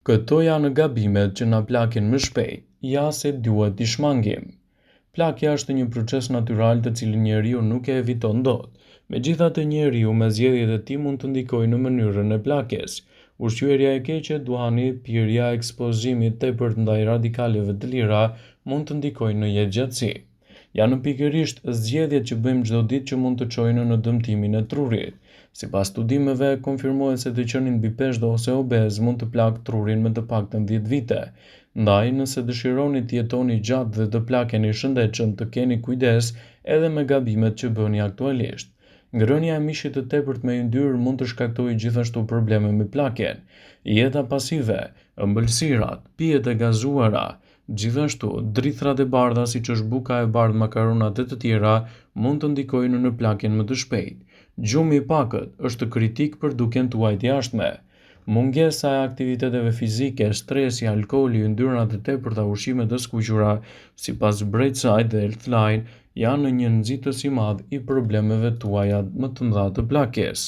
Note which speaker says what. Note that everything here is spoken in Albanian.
Speaker 1: Këto janë gabimet që na plakin më shpejt, ja se duhet t'i shmangim. Plakja është një proces natyral të cilin njeriu nuk e eviton dot. Megjithatë, njeriu me zgjedhjet e tij mund të ndikojë në mënyrën e plakjes. Ushqyerja e keqe, duhani, pirja, ekspozimi i tepërt ndaj radikaleve të lira mund të ndikojnë në jetëgjatësi. Janë pikërisht zgjedhjet që bëjmë çdo ditë që mund të çojnë në dëmtimin e trurit. Sipas studimeve, konfirmohet se të qenë mbi peshë ose obez mund të plagë trurin me të paktën 10 vite. Ndaj, nëse dëshironi të jetoni gjatë dhe të plakeni shëndetshëm, të keni kujdes edhe me gabimet që bëni aktualisht. Ngrënia e mishit të tepërt me yndyrë mund të shkaktojë gjithashtu probleme me plakjen. Jeta pasive, ëmbëlsirat, pijet e gazuara, gjithashtu drithrat e bardha siç është buka e bardhë, makaronat e të tjera mund të ndikojnë në plakjen më të shpejtë. Gjumi i pakët është kritik për dukjen tuaj të jashtme. Mungesa e aktiviteteve fizike, stresi, alkooli, yndyrat e tepërta, ushqimet e skuqura, sipas Brightside dhe Healthline, janë një nxitës i madh i problemeve tuaja më të mëdha të plakjes.